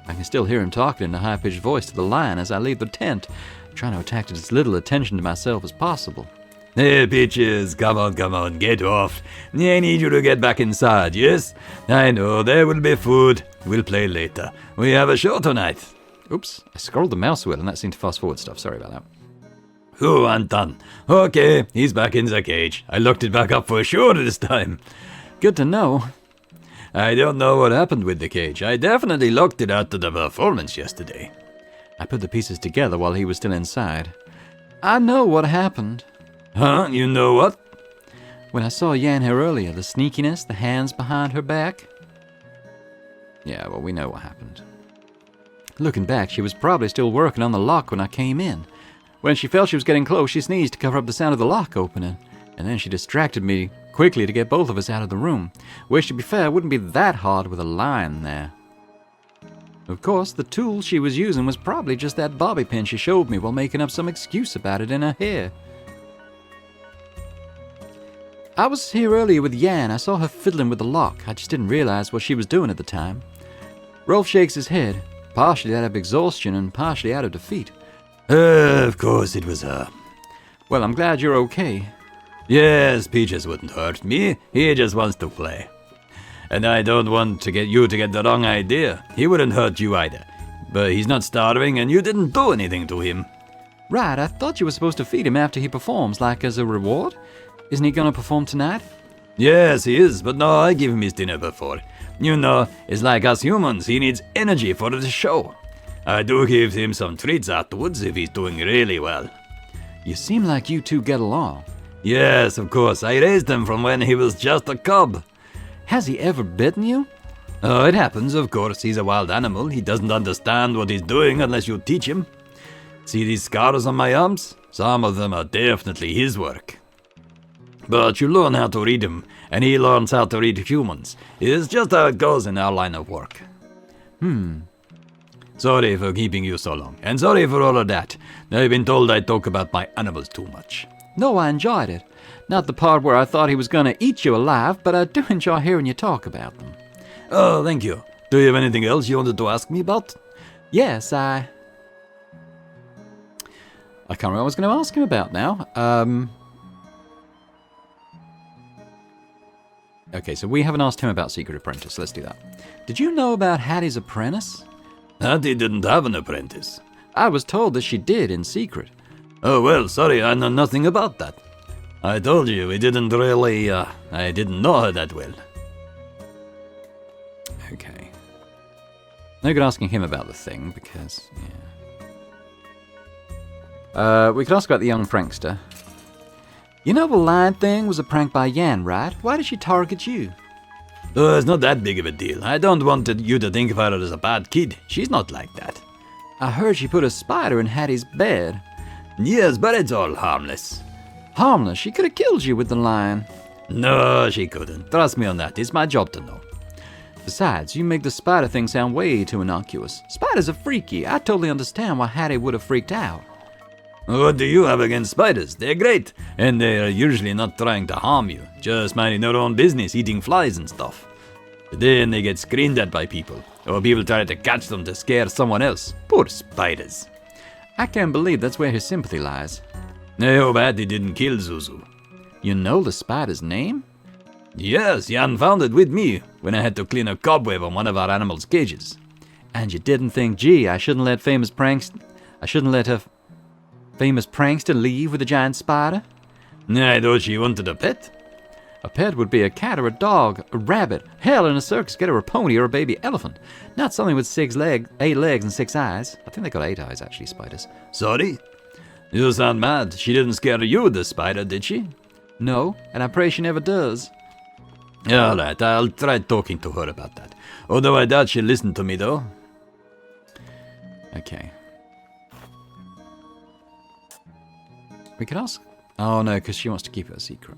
I can still hear him talking in a high-pitched voice to the lion as I leave the tent, trying to attract as little attention to myself as possible. Hey, Peaches, come on, get off. I need you to get back inside, yes? I know, there will be food. We'll play later. We have a show tonight. Oops, I scrolled the mouse wheel and that seemed to fast-forward stuff. Sorry about that. Oh, Anton. Okay, he's back in the cage. I locked it back up for sure this time. Good to know. I don't know what happened with the cage. I definitely locked it after the performance yesterday. I put the pieces together while he was still inside. I know what happened. Huh? You know what? When I saw Yan here earlier, the sneakiness, the hands behind her back. Yeah, well, we know what happened. Looking back, she was probably still working on the lock when I came in. When she felt she was getting close, she sneezed to cover up the sound of the lock opening, and then she distracted me quickly to get both of us out of the room, which, to be fair, wouldn't be that hard with a lion there. Of course, the tool she was using was probably just that bobby pin she showed me while making up some excuse about it in her hair. I was here earlier with Yan. I saw her fiddling with the lock. I just didn't realize what she was doing at the time. Rolf shakes his head, partially out of exhaustion and partially out of defeat. Of course it was her. Well, I'm glad you're okay. Yes, Peaches wouldn't hurt me. He just wants to play. And I don't want to get you to get the wrong idea. He wouldn't hurt you either. But he's not starving and you didn't do anything to him. Right, I thought you were supposed to feed him after he performs, like as a reward. Isn't he gonna perform tonight? Yes, he is, but no, I give him his dinner before. You know, it's like us humans, he needs energy for the show. I do give him some treats afterwards if he's doing really well. You seem like you two get along. Yes, of course, I raised him from when he was just a cub. Has he ever bitten you? Oh, it happens, of course, he's a wild animal. He doesn't understand what he's doing unless you teach him. See these scars on my arms? Some of them are definitely his work. But you learn how to read him, and he learns how to read humans. It's just how it goes in our line of work. Sorry for keeping you so long, and sorry for all of that. I've been told I talk about my animals too much. No, I enjoyed it. Not the part where I thought he was gonna eat you alive, but I do enjoy hearing you talk about them. Oh, thank you. Do you have anything else you wanted to ask me about? Yes, I can't remember what I was going to ask him about now. Okay, so we haven't asked him about Secret Apprentice. Let's do that. Did you know about Hattie's apprentice? Hattie didn't have an apprentice. I was told that she did in secret. Oh, well, sorry, I know nothing about that. I told you, we didn't really, I didn't know her that well. Okay. No good asking him about the thing, because, yeah. We could ask about the young prankster. You know the lion thing was a prank by Yan, right? Why did she target you? Oh, it's not that big of a deal. I don't want you to think of her as a bad kid. She's not like that. I heard she put a spider in Hattie's bed. Yes, but it's all harmless. Harmless? She could have killed you with the lion. No, she couldn't. Trust me on that. It's my job to know. Besides, you make the spider thing sound way too innocuous. Spiders are freaky. I totally understand why Hattie would have freaked out. What do you have against spiders? They're great, and they're usually not trying to harm you, just minding their own business, eating flies and stuff. But then they get screamed at by people, or people try to catch them to scare someone else. Poor spiders. I can't believe that's where his sympathy lies. I hope Hattie didn't kill Zuzu. You know the spider's name? Yes, Jan found it with me when I had to clean a cobweb on one of our animals' cages. And you didn't think, gee, I shouldn't let her... Famous prankster leave with a giant spider? I thought she wanted a pet. A pet would be a cat or a dog, a rabbit. Hell, in a circus, get her a pony or a baby elephant. Not something with 8 legs and 6 eyes. I think they got 8 eyes, actually, spiders. Sorry? You sound mad. She didn't scare you, the spider, did she? No, and I pray she never does. Alright, I'll try talking to her about that. Although I doubt she'll listen to me, though. Okay. We could ask... Oh, no, because she wants to keep it a secret.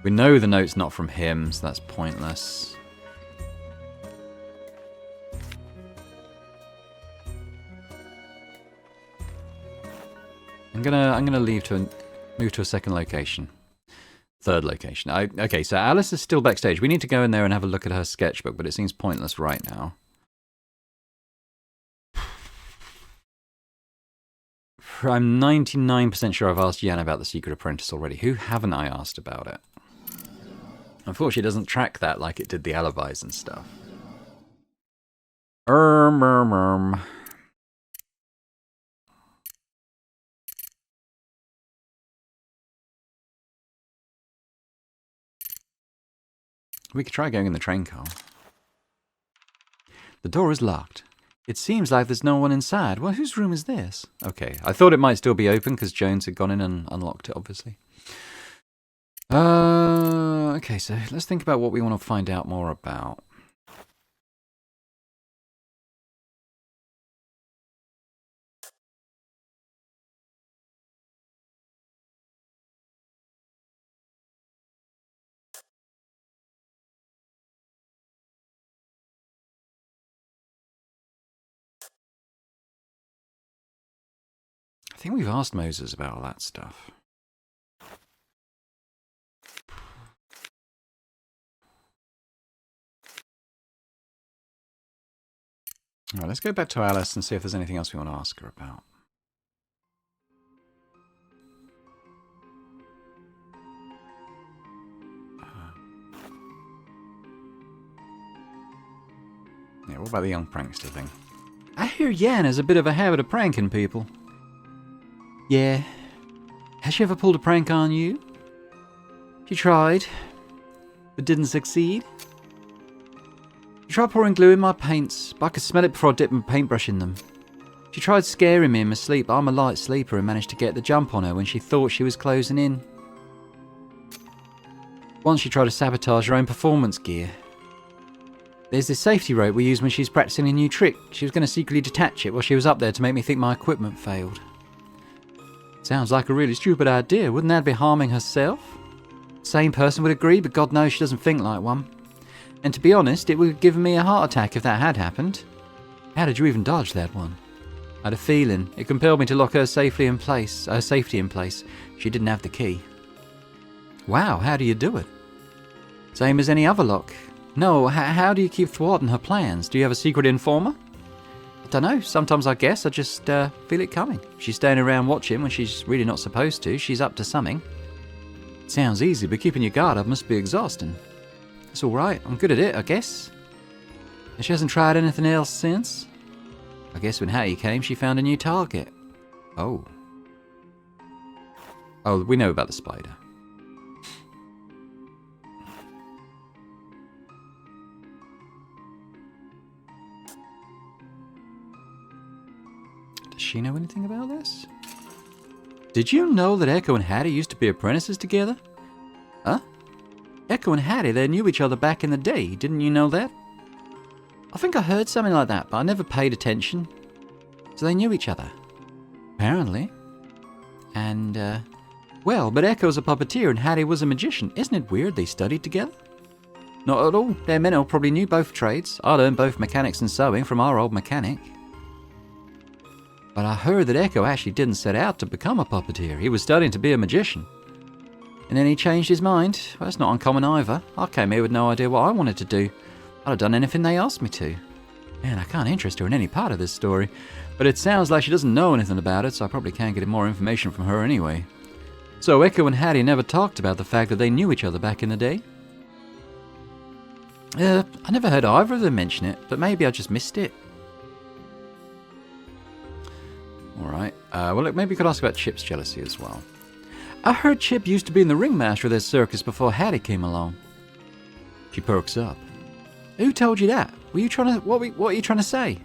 We know the note's not from him, so that's pointless. I'm gonna move to a second location. Third location. Okay, so Alice is still backstage. We need to go in there and have a look at her sketchbook, but it seems pointless right now. I'm 99% sure I've asked Jan about the Secret Apprentice already. Who haven't I asked about it? Unfortunately, it doesn't track that like it did the alibis and stuff. We could try going in the train car. The door is locked. It seems like there's no one inside. Well, whose room is this? Okay, I thought it might still be open because Jones had gone in and unlocked it, obviously. Okay, so let's think about what we want to find out more about. I think we've asked Moses about all that stuff. Alright, let's go back to Alice and see if there's anything else we want to ask her about. Yeah, what about the young prankster thing? I hear Jan has a bit of a habit of pranking people. Yeah. Has she ever pulled a prank on you? She tried, but didn't succeed. She tried pouring glue in my paints, but I could smell it before I dipped my paintbrush in them. She tried scaring me in my sleep, but I'm a light sleeper and managed to get the jump on her when she thought she was closing in. Once she tried to sabotage her own performance gear. There's this safety rope we use when she's practicing a new trick. She was going to secretly detach it while she was up there to make me think my equipment failed. Sounds like a really stupid idea. Wouldn't that be harming herself? Sane person would agree, but God knows she doesn't think like one. And to be honest, it would have given me a heart attack if that had happened. How did you even dodge that one? I had a feeling. It compelled me to lock her safety in place. She didn't have the key. Wow, how do you do it? Same as any other lock. No, how do you keep thwarting her plans? Do you have a secret informer? I don't know. Sometimes I guess I just feel it coming. She's standing around watching when she's really not supposed to. She's up to something. Sounds easy, but keeping your guard up must be exhausting. It's alright. I'm good at it, I guess. And she hasn't tried anything else since? I guess when Hattie came, she found a new target. Oh. Oh, we know about the spider. Does she know anything about this? Did you know that Echo and Hattie used to be apprentices together? Huh? Echo and Hattie, they knew each other back in the day. Didn't you know that? I think I heard something like that, but I never paid attention. So they knew each other. Apparently. And, well, but Echo's a puppeteer and Hattie was a magician. Isn't it weird they studied together? Not at all. Their men probably knew both trades. I learned both mechanics and sewing from our old mechanic. But I heard that Echo actually didn't set out to become a puppeteer. He was studying to be a magician. And then he changed his mind. Well, that's not uncommon either. I came here with no idea what I wanted to do. I'd have done anything they asked me to. Man, I can't interest her in any part of this story. But it sounds like she doesn't know anything about it, so I probably can't get more information from her anyway. So Echo and Hattie never talked about the fact that they knew each other back in the day? I never heard either of them mention it, but maybe I just missed it. Alright. Well, look, maybe we could ask about Chip's jealousy as well. I heard Chip used to be in the ringmaster of this circus before Hattie came along. She perks up. Who told you that? Were you trying to... What are you trying to say?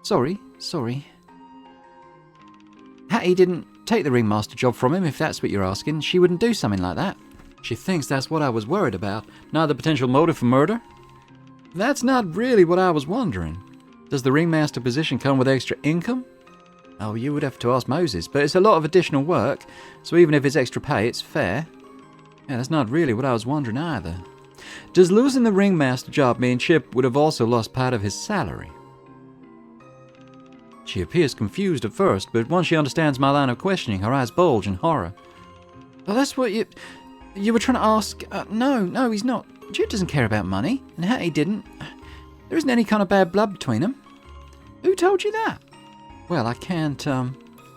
Sorry. Hattie didn't take the ringmaster job from him, if that's what you're asking. She wouldn't do something like that. She thinks that's what I was worried about, not the potential motive for murder. That's not really what I was wondering. Does the ringmaster position come with extra income? Oh, you would have to ask Moses, but it's a lot of additional work, so even if it's extra pay, it's fair. Yeah, that's not really what I was wondering either. Does losing the ringmaster job mean Chip would have also lost part of his salary? She appears confused at first, but once she understands my line of questioning, her eyes bulge in horror. Well, that's what you were trying to ask? No, he's not. Chip doesn't care about money, and Hattie didn't. There isn't any kind of bad blood between them. Who told you that? Well, I can't,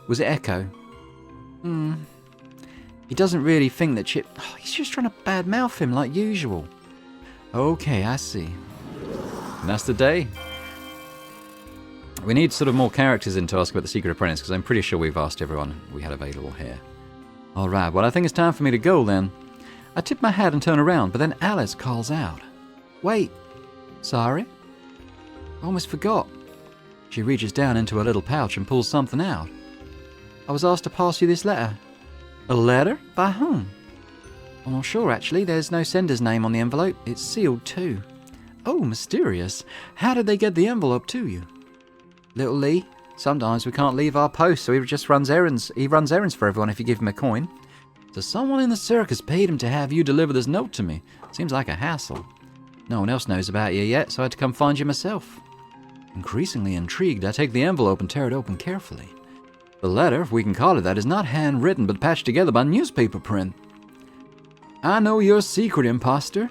Was it Echo? He doesn't really think that Chip... Oh, he's just trying to badmouth him like usual. Okay, I see. And that's the day. We need sort of more characters in to ask about the Secret Apprentice, because I'm pretty sure we've asked everyone we had available here. Alright, well I think it's time for me to go then. I tip my hat and turn around, but then Alice calls out. Wait. Sorry? Almost forgot. She reaches down into her little pouch and pulls something out. I was asked to pass you this letter. A letter? By whom? I'm not sure, actually. There's no sender's name on the envelope. It's sealed, too. Oh, mysterious. How did they get the envelope to you? Little Lee. Sometimes we can't leave our post, so he just runs errands. He runs errands for everyone if you give him a coin. So someone in the circus paid him to have you deliver this note to me. Seems like a hassle. No one else knows about you yet, so I had to come find you myself. Increasingly intrigued, I take the envelope and tear it open carefully. The letter, if we can call it that, is not handwritten but patched together by newspaper print. I know your secret, imposter.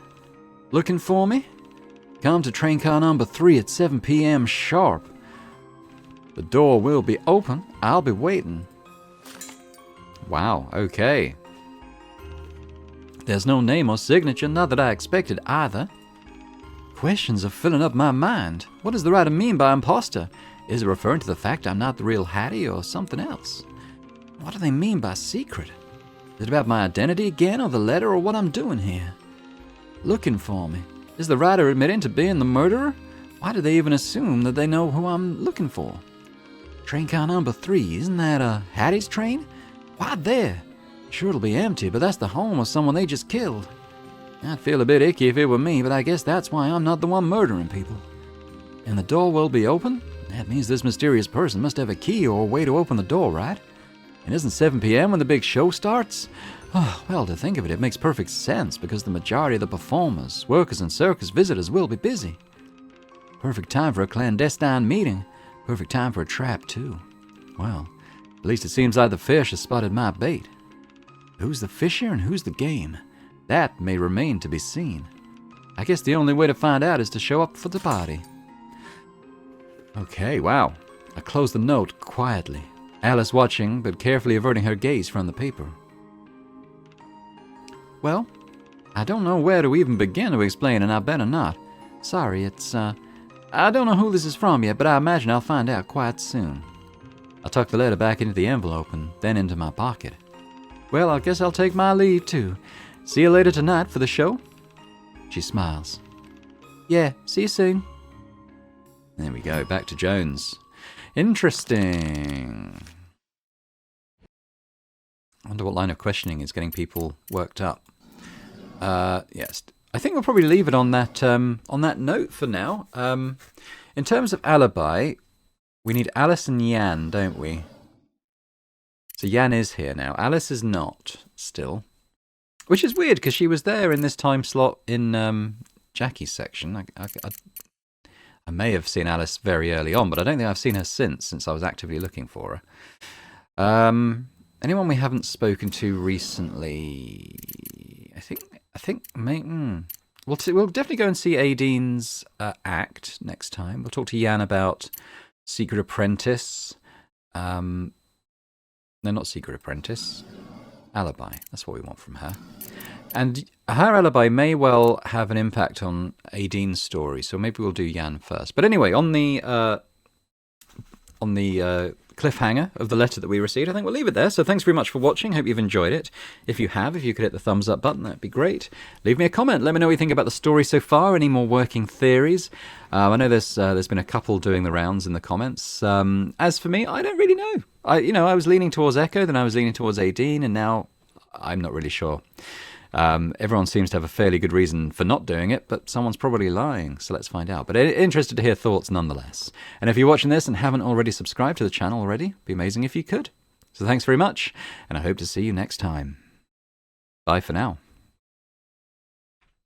Looking for me? Come to train car number 3 at 7 p.m. sharp. The door will be open. I'll be waiting. Wow, okay. There's no name or signature, not that I expected either. Questions are filling up my mind. What does the writer mean by imposter? Is it referring to the fact I'm not the real Hattie or something else? What do they mean by secret? Is it about my identity again, or the letter, or what I'm doing here? Looking for me. Is the writer admitting to being the murderer? Why do they even assume that they know who I'm looking for? Train car number 3, isn't that Hattie's train? Why there? Sure it'll be empty, but that's the home of someone they just killed. I'd feel a bit icky if it were me, but I guess that's why I'm not the one murdering people. And the door will be open? That means this mysterious person must have a key or a way to open the door, right? And isn't 7 p.m. when the big show starts? Oh, well, to think of it, it makes perfect sense, because the majority of the performers, workers, and circus visitors will be busy. Perfect time for a clandestine meeting. Perfect time for a trap, too. Well, at least it seems like the fish has spotted my bait. Who's the fisher and who's the game? That may remain to be seen. I guess the only way to find out is to show up for the party. Okay, wow. I close the note quietly. Alice watching, but carefully averting her gaze from the paper. Well, I don't know where to even begin to explain, and I better not. Sorry, I don't know who this is from yet, but I imagine I'll find out quite soon. I tuck the letter back into the envelope and then into my pocket. Well, I guess I'll take my leave, too. See you later tonight for the show? She smiles. Yeah, see you soon. There we go, back to Jones. Interesting. I wonder what line of questioning is getting people worked up. Yes, I think we'll probably leave it on that note for now. In terms of alibi, we need Alice and Yan, don't we? So Yan is here now. Alice is not still, which is weird because she was there in this time slot in Jackie's section. I may have seen Alice very early on, but I don't think I've seen her since I was actively looking for her. Anyone we haven't spoken to recently? I think we'll definitely go and see Aidine's act next time. We'll talk to Yan about Secret Apprentice. No, not Secret Apprentice. Alibi. That's what we want from her. And her alibi may well have an impact on Aidine's story, so maybe we'll do Yan first. But anyway, on the on the cliffhanger of the letter that we received, I think we'll leave it there. So thanks very much for watching. Hope you've enjoyed it. If you have, if you could hit the thumbs up button, that'd be great. Leave me a comment. Let me know what you think about the story so far. Any more working theories? I know there's been a couple doing the rounds in the comments. As for me, I don't really know. I was leaning towards Echo, then I was leaning towards Aideen, and now I'm not really sure. Everyone seems to have a fairly good reason for not doing it, but someone's probably lying, so let's find out. But interested to hear thoughts nonetheless. And if you're watching this and haven't already subscribed to the channel already, it'd be amazing if you could. So thanks very much, and I hope to see you next time. Bye for now.